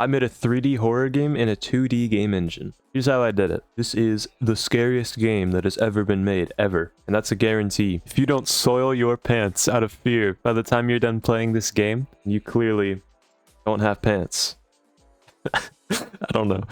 I made a 3D horror game in a 2D game engine. Here's how I did it. This is the scariest game that has ever been made, ever. And that's a guarantee. If you don't soil your pants out of fear by the time you're done playing this game, you clearly don't have pants. I don't know.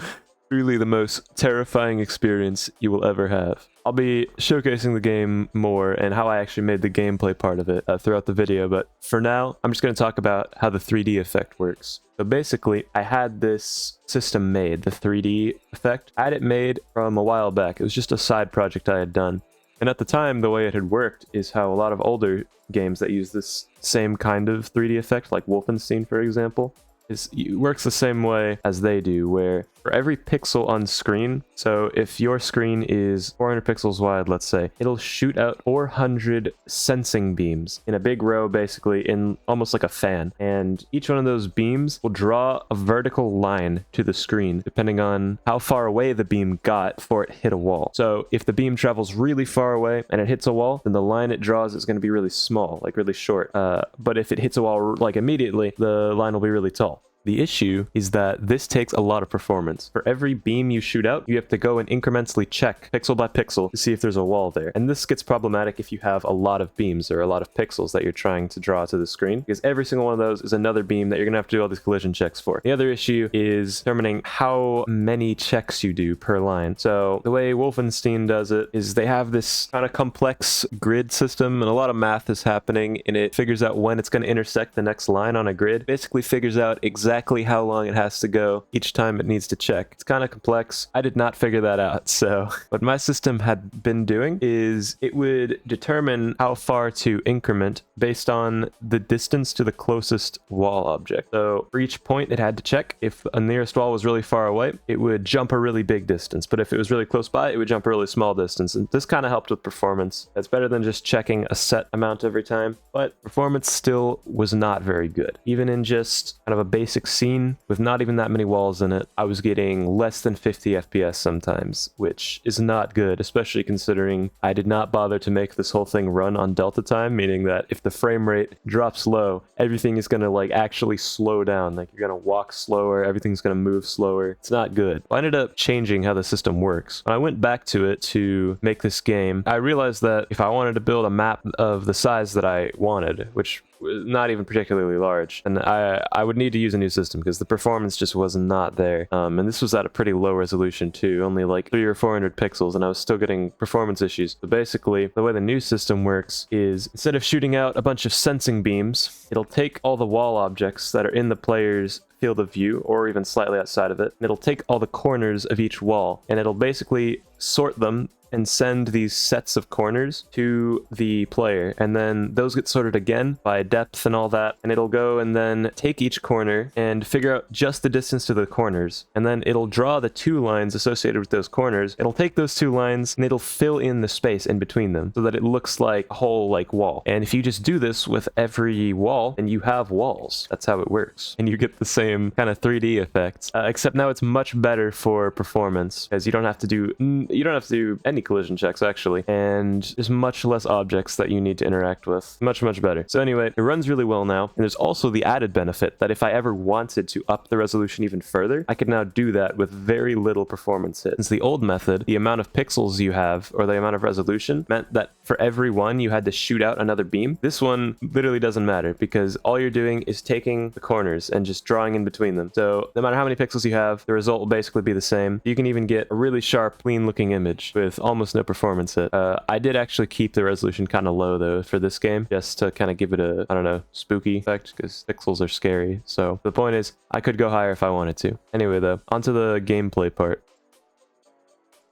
Truly the most terrifying experience you will ever have. I'll be showcasing the game more and how I actually made the gameplay part of it throughout the video, but for now, I'm just going to talk about how the 3D effect works. So basically, I had this system made, the 3D effect. I had it made from a while back. It was just a side project I had done. And at the time, the way it had worked is how a lot of older games that use this same kind of 3D effect, like Wolfenstein, for example, it works the same way as they do, where for every pixel on screen, so if your screen is 400 pixels wide, let's say, it'll shoot out 400 sensing beams in a big row, basically, in almost like a fan. And each one of those beams will draw a vertical line to the screen, depending on how far away the beam got before it hit a wall. So if the beam travels really far away and it hits a wall, then the line it draws is going to be really small, like really short. But if it hits a wall like immediately, the line will be really tall. The issue is that this takes a lot of performance. For every beam you shoot out, you have to go and incrementally check pixel by pixel to see if there's a wall there. And this gets problematic if you have a lot of beams or a lot of pixels that you're trying to draw to the screen, because every single one of those is another beam that you're gonna have to do all these collision checks for. The other issue is determining how many checks you do per line. So the way Wolfenstein does it is they have this kind of complex grid system, and a lot of math is happening, and it figures out when it's gonna intersect the next line on a grid. Basically figures out exactly how long it has to go each time it needs to check. It's kind of complex. I did not figure that out. So what my system had been doing is it would determine how far to increment based on the distance to the closest wall object. So for each point it had to check. If a nearest wall was really far away, it would jump a really big distance. But if it was really close by, it would jump a really small distance. And this kind of helped with performance. It's better than just checking a set amount every time, but performance still was not very good. Even in just kind of a basic scene with not even that many walls in it, I was getting less than 50 FPS sometimes, which is not good, especially considering I did not bother to make this whole thing run on delta time, meaning that if the frame rate drops low, everything is going to like actually slow down. Like you're going to walk slower, everything's going to move slower. It's not good. I ended up changing how the system works. When I went back to it to make this game, I realized that if I wanted to build a map of the size that I wanted, which was not even particularly large, and I would need to use a new system because the performance just was not there. And this was at a pretty low resolution too, only like 300 or 400 pixels, and I was still getting performance issues. So basically, the way the new system works is instead of shooting out a bunch of sensing beams, it'll take all the wall objects that are in the player's field of view or even slightly outside of it, and it'll take all the corners of each wall, and it'll basically sort them and send these sets of corners to the player, and then those get sorted again by depth and all that, and it'll go and then take each corner and figure out just the distance to the corners, and then it'll draw the two lines associated with those corners. It'll take those two lines and it'll fill in the space in between them so that it looks like a whole like wall. And if you just do this with every wall, then you have walls. That's how it works, and you get the same kind of 3D effects, except now it's much better for performance because you don't have to do any collision checks actually, and there's much less objects that you need to interact with. Much better. So anyway, it runs really well now, and there's also the added benefit that if I ever wanted to up the resolution even further, I could now do that with very little performance hit. Since the old method, the amount of pixels you have or the amount of resolution meant that for every one you had to shoot out another beam. This one literally doesn't matter because all you're doing is taking the corners and just drawing in between them. So no matter how many pixels you have, the result will basically be the same. You can even get a really sharp, clean looking image with almost no performance hit. I did actually keep the resolution kind of low though for this game, just to kind of give it a, I don't know, spooky effect, because pixels are scary. So the point is, I could go higher if I wanted to. Anyway though, onto the gameplay part.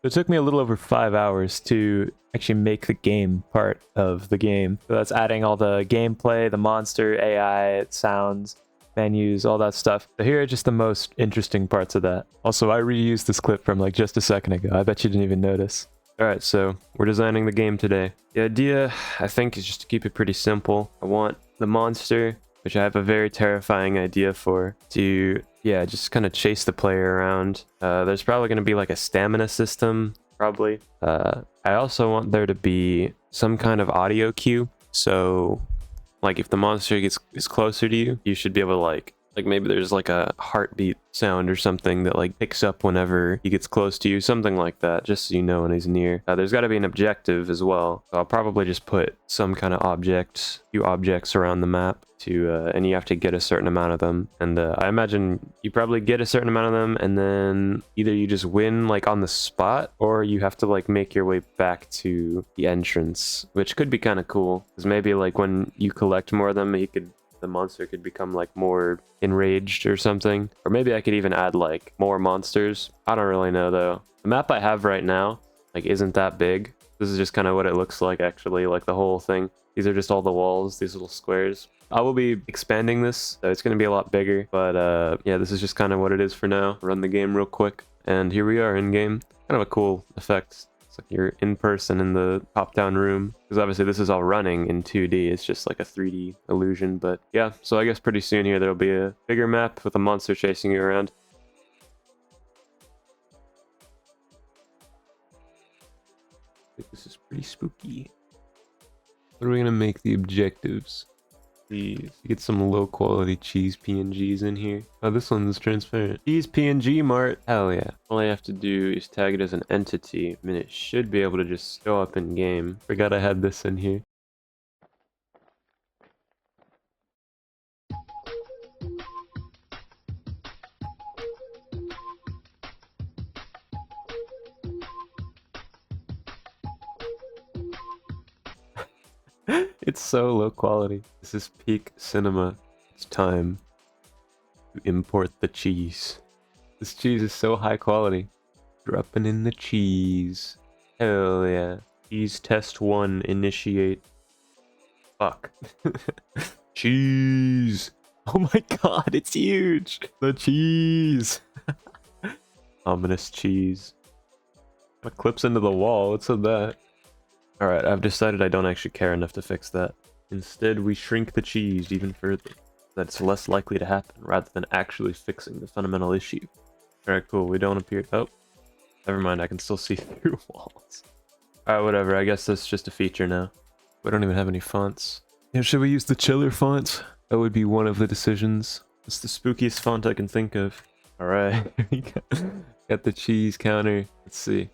It took me a little over 5 hours to actually make the game part of the game. So that's adding all the gameplay, the monster, AI, sounds, menus, all that stuff. So here are just the most interesting parts of that. Also, I reused this clip from like just a second ago. I bet you didn't even notice. Alright, so we're designing the game today. The idea, I think, is just to keep it pretty simple. I want the monster, which I have a very terrifying idea for, to, yeah, just kind of chase the player around. There's probably going to be like a stamina system, probably. I also want there to be some kind of audio cue. So, like, if the monster is closer to you, you should be able to, like, Like maybe there's like a heartbeat sound or something that like picks up whenever he gets close to you, something like that, just so you know when he's near. There's got to be an objective as well. So I'll probably just put some kind of object, few objects around the map to, and you have to get a certain amount of them. And I imagine you probably get a certain amount of them, and then either you just win like on the spot, or you have to like make your way back to the entrance, which could be kind of cool. Because maybe like when you collect more of them, the monster could become like more enraged or something. Or maybe I could even add like more monsters. I don't really know though. The map I have right now like isn't that big. This is just kind of what it looks like actually, like the whole thing. These are just all the walls, these little squares. I will be expanding this, so it's going to be a lot bigger. But yeah, this is just kind of what it is for now. Run the game real quick. And here we are in game. Kind of a cool effect. It's like you're in person in the top-down room. Because obviously this is all running in 2D. It's just like a 3D illusion. But yeah, so I guess pretty soon here there'll be a bigger map with a monster chasing you around. I think this is pretty spooky. What are we going to make the objectives? Please get some low quality cheese PNGs in here. Oh, this one's transparent. Cheese PNG mart. Hell yeah. All I have to do is tag it as an entity, and it should be able to just show up in game. Forgot I had this in here. It's so low quality. This is peak cinema. It's time to import the cheese. This cheese is so high quality. Dropping in the cheese. Hell yeah. Cheese test 1 initiate. Fuck. Cheese. Oh my god, it's huge. The cheese. Ominous cheese. It clips into the wall. What's with that? Alright, I've decided I don't actually care enough to fix that. Instead, we shrink the cheese even further. That's less likely to happen, rather than actually fixing the fundamental issue. Alright, cool. We don't appear... Oh. Never mind, I can still see through walls. Alright, whatever. I guess that's just a feature now. We don't even have any fonts. Yeah, should we use the chiller font? That would be one of the decisions. It's the spookiest font I can think of. Alright, we got the cheese counter. Let's see.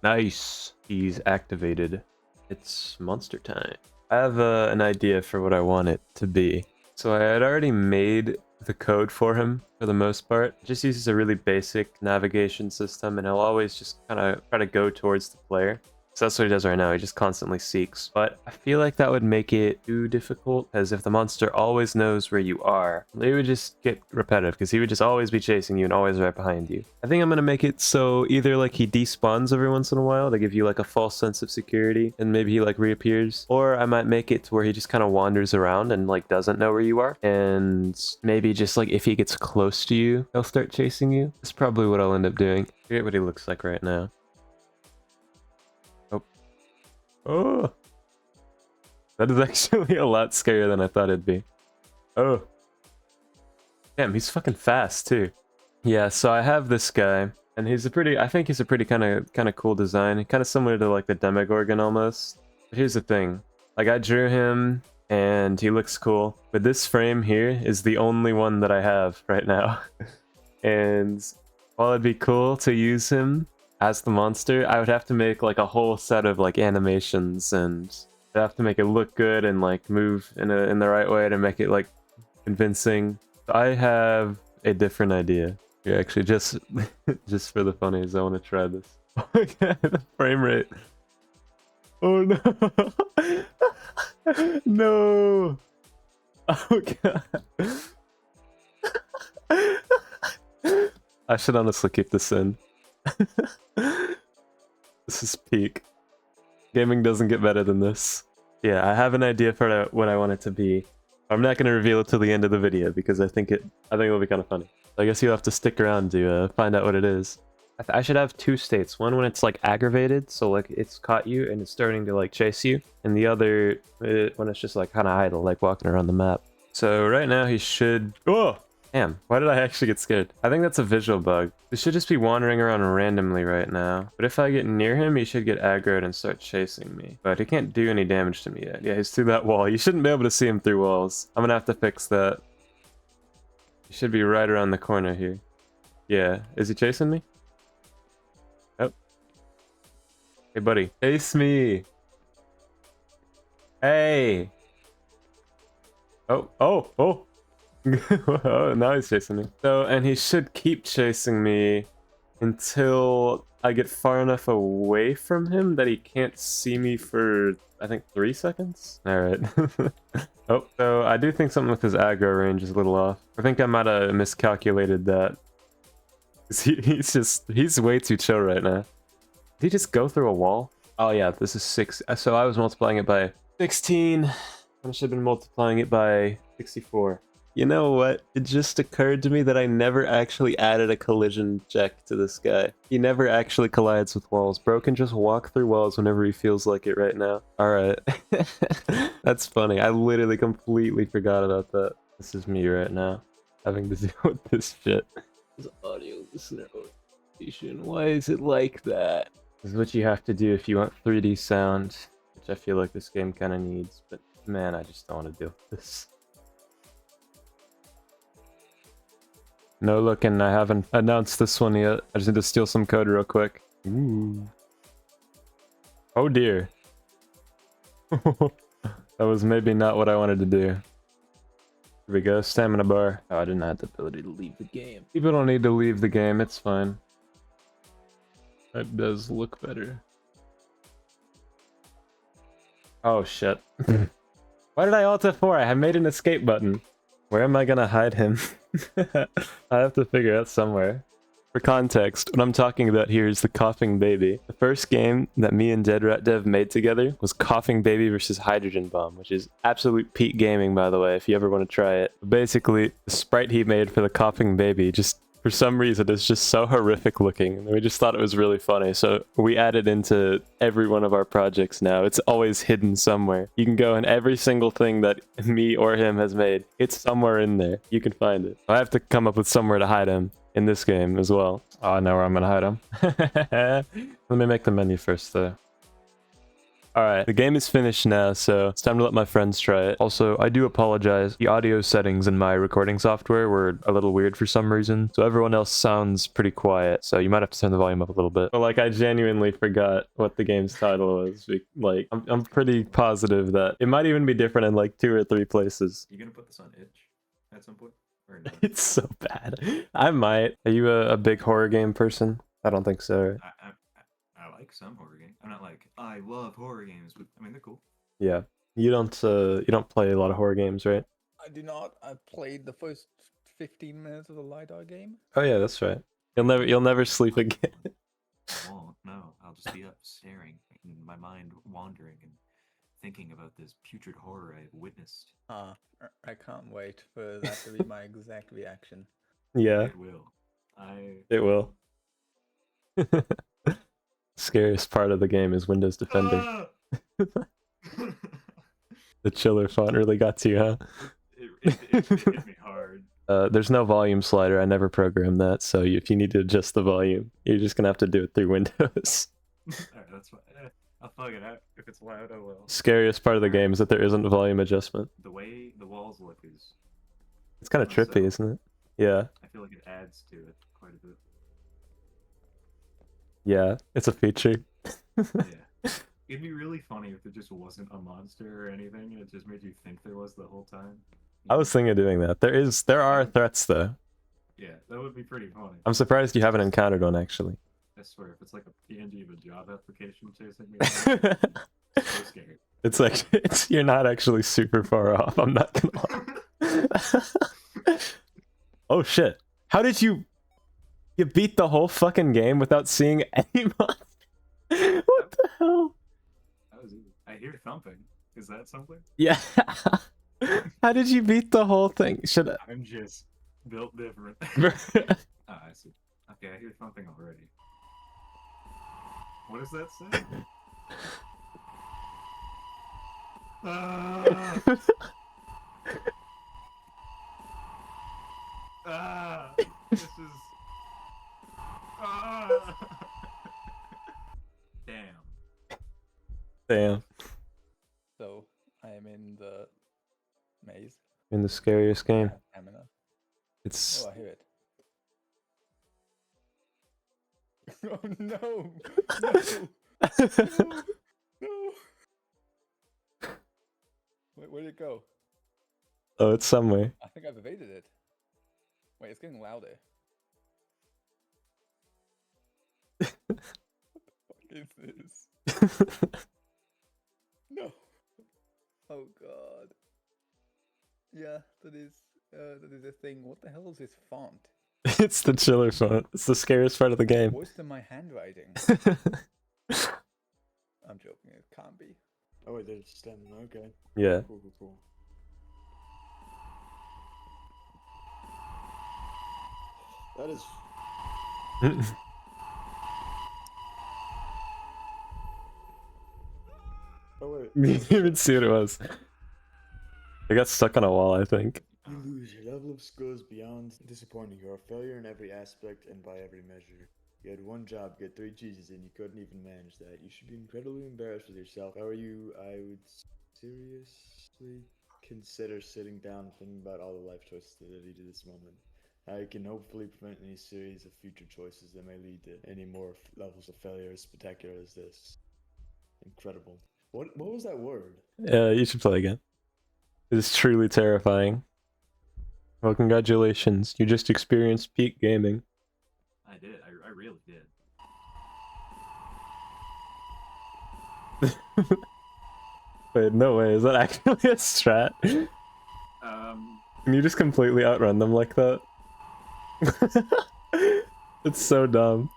Nice. Cheese activated. It's monster time. I have an idea for what I want it to be. So I had already made the code for him for the most part. It just uses a really basic navigation system, and he'll always just kind of try to go towards the player. So that's what he does right now. He just constantly seeks. But I feel like that would make it too difficult, because if the monster always knows where you are, it would just get repetitive, because he would just always be chasing you and always right behind you. I think I'm going to make it so either like he despawns every once in a while to give you like a false sense of security, and maybe he like reappears. Or I might make it to where he just kind of wanders around and like doesn't know where you are. And maybe just like if he gets close to you, he'll start chasing you. That's probably what I'll end up doing. Forget what he looks like right now. Oh, that is actually a lot scarier than I thought it'd be. Oh, damn, he's fucking fast too. Yeah, so I have this guy, and I think he's a pretty kind of cool design, kind of similar to like the Demogorgon almost. But here's the thing, like I drew him, and he looks cool, but this frame here is the only one that I have right now. And while it'd be cool to use him as the monster, I would have to make like a whole set of like animations, and I'd have to make it look good and like move in the right way to make it like convincing. I have a different idea. Yeah, actually, just just for the funnies, I want to try this. Oh my god, the frame rate. Oh no. No. Oh god. I should honestly keep this in. This is peak. Gaming doesn't get better than this. Yeah, I have an idea for what I want it to be. I'm not going to reveal it till the end of the video because I think it'll be kind of funny. I guess you'll have to stick around to find out what it is. I should have two states. One when it's like aggravated, so like it's caught you and it's starting to like chase you, and the other when it's just like kind of idle, like walking around the map. So right now he should... Oh! Damn, why did I actually get scared? I think that's a visual bug. He should just be wandering around randomly right now. But if I get near him, he should get aggroed and start chasing me. But he can't do any damage to me yet. Yeah, he's through that wall. You shouldn't be able to see him through walls. I'm gonna have to fix that. He should be right around the corner here. Yeah. Is he chasing me? Oh. Hey, buddy. Chase me. Hey. Oh. Oh. Oh. Oh, now he's chasing me. So, and he should keep chasing me until I get far enough away from him that he can't see me for, I think, 3 seconds? Alright. Oh, so I do think something with his aggro range is a little off. I think I might have miscalculated that. He's way too chill right now. Did he just go through a wall? Oh yeah, this is 6. So I was multiplying it by 16. I should have been multiplying it by 64. You know what? It just occurred to me that I never actually added a collision check to this guy. He never actually collides with walls. Bro can just walk through walls whenever he feels like it right now. Alright. That's funny. I literally completely forgot about that. This is me right now, having to deal with this shit. This audio listener notification. Why is it like that? This is what you have to do if you want 3D sound, which I feel like this game kind of needs, but man, I just don't want to deal with this. No looking, I haven't announced this one yet. I just need to steal some code real quick. Ooh. Oh dear. That was maybe not what I wanted to do. Here we go, stamina bar. Oh, I didn't have the ability to leave the game. People don't need to leave the game, it's fine. That does look better. Oh shit. Why did I alt F4? I have made an escape button. Where am I gonna hide him? I have to figure out somewhere. For context, what I'm talking about here is the Coughing Baby. The first game that me and Dead Rat Dev made together was Coughing Baby versus Hydrogen Bomb, which is absolute peak gaming, by the way, if you ever want to try it. Basically, the sprite he made for the Coughing Baby just, for some reason, is just so horrific looking. And we just thought it was really funny, so we added into every one of our projects now. It's always hidden somewhere. You can go in every single thing that me or him has made. It's somewhere in there. You can find it. I have to come up with somewhere to hide him in this game as well. Oh, I know where I'm gonna hide him. Let me make the menu first, though. Alright, the game is finished now, so it's time to let my friends try it. Also, I do apologize. The audio settings in my recording software were a little weird for some reason, so everyone else sounds pretty quiet, so you might have to turn the volume up a little bit. But like, I genuinely forgot what the game's title was. Like, I'm pretty positive that it might even be different in like 2 or 3 places. You gonna put this on itch at some point? Or no? It's so bad. I might. Are you a big horror game person? I don't think so. Right? I like some horror games. I'm not like, I love horror games, but I mean, they're cool. Yeah. You don't play a lot of horror games, right? I do not. I played the first 15 minutes of the LiDAR game. Oh yeah, that's right. You'll never sleep again. I won't. No, I'll just be up staring, and my mind wandering and thinking about this putrid horror I've witnessed. I can't wait for that to be my exact reaction. Yeah. It will. It will. Scariest part of the game is Windows Defender. The chiller font really got to you, huh? It hit me hard. There's no volume slider. I never programmed that, so if you need to adjust the volume, you're just gonna have to do it through Windows. Alright, that's fine. I'll plug it out. If it's loud, I will. Scariest part of the game is that there isn't a volume adjustment. The way the walls look is... It's kind of trippy, isn't it? Yeah. I feel like it adds to it quite a bit. Yeah, it's a feature. Yeah. It'd be really funny if it just wasn't a monster or anything, and it just made you think there was the whole time. I was thinking of doing that. There are threats though. Yeah, that would be pretty funny. I'm surprised you haven't encountered one actually. I swear, if it's like a PNG of a job application chasing me, I'm so scared. It's like you're not actually super far off. I'm not gonna lie. Oh shit! How did you beat the whole fucking game without seeing any monster? What the hell? That was easy. I hear thumping. Is that something? Yeah. How did you beat the whole thing? I'm just built different. I see. Okay, I hear thumping already. What does that say? This is... Damn. Damn. So, I am in the maze. In the scariest game. Stamina. It's Oh, I hear it. Oh no! No! No! Where'd it go? oh, it's somewhere. I think I've evaded it. Wait, it's getting louder. What the fuck is this? No! Oh god. Yeah, that is a thing. What the hell is this font? It's the chiller font. It's the scariest part of the game. Worse than my handwriting. I'm joking, it can't be. Oh wait, they're standing. Okay. Yeah. Cool, cool, cool. That is. Oh wait. You didn't even see what it was. I got stuck on a wall, I think. You lose. Your level of skill is beyond disappointing. You're a failure in every aspect and by every measure. You had one job, get 3 cheeses, and you couldn't even manage that. You should be incredibly embarrassed with yourself. If I were you, I would seriously consider sitting down and thinking about all the life choices that lead to this moment. I can hopefully prevent any series of future choices that may lead to any more levels of failure as spectacular as this. Incredible. What was that word? You should play again. It is truly terrifying. Well, congratulations. You just experienced peak gaming. I did. I really did. Wait, no way. Is that actually a strat? Can you just completely outrun them like that? It's so dumb.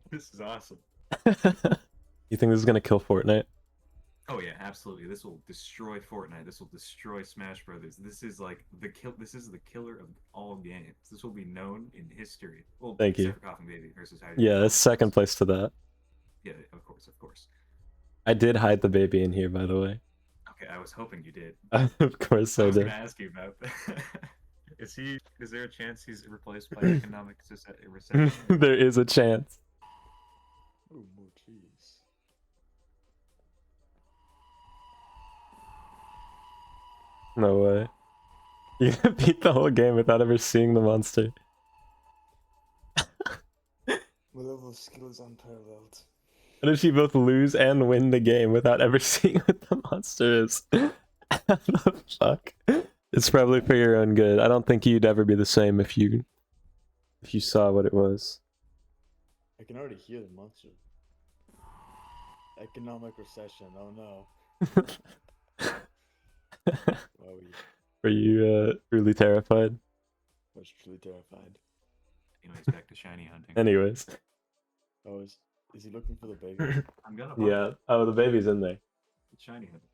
This is awesome. You think this is gonna kill Fortnite? Oh yeah, absolutely. This will destroy Fortnite. This will destroy Smash Brothers. This is like This is the killer of all games. This will be known in history. Well, Thank you. except for Coughing Baby versus Hiding. Yeah, it's second place to that. Yeah, of course, of course. I did hide the baby in here, by the way. Okay, I was hoping you did. Of course I I was did. gonna ask you about that. Is there a chance he's replaced by economic recession? There is a chance. Oh, more cheese. No way. You beat the whole game without ever seeing the monster. My level of skill is unparalleled. How did you both lose and win the game without ever seeing what the monster is? What the fuck? It's probably for your own good. I don't think you'd ever be the same if you saw what it was. I can already hear the monster. Economic recession. Oh no. Wow, Were you truly terrified? I was truly terrified. Anyways, back to shiny hunting. Anyways. Oh, is he looking for the baby? I'm gonna Yeah. Oh, the baby's in there. shiny hunting.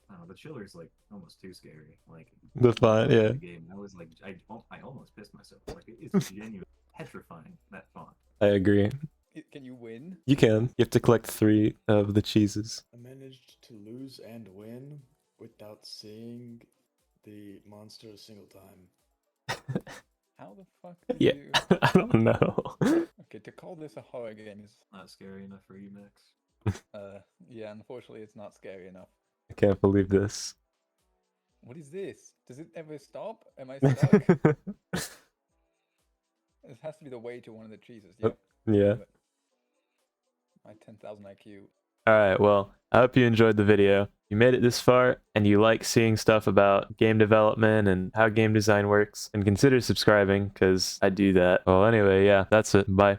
Oh, the chiller's like almost too scary. Like The font, yeah. the game, I was like, I almost pissed myself. Like it's genuinely petrifying, that font. I agree. Can you win? You can. You have to collect 3 of the cheeses. I managed to lose and win without seeing the monster a single time. How the fuck did Yeah. you... I don't know. Okay, to call this a horror game is... Not scary enough for you, Max. Yeah, unfortunately it's not scary enough. I can't believe this. What is this? Does it ever stop? Am I stuck? This has to be the way to one of the cheeses. Yep. Yeah. My 10,000 IQ. Alright, well, I hope you enjoyed the video. If you made it this far and you like seeing stuff about game development and how game design works, and consider subscribing, because I do that. Well, anyway, yeah, that's it. Bye.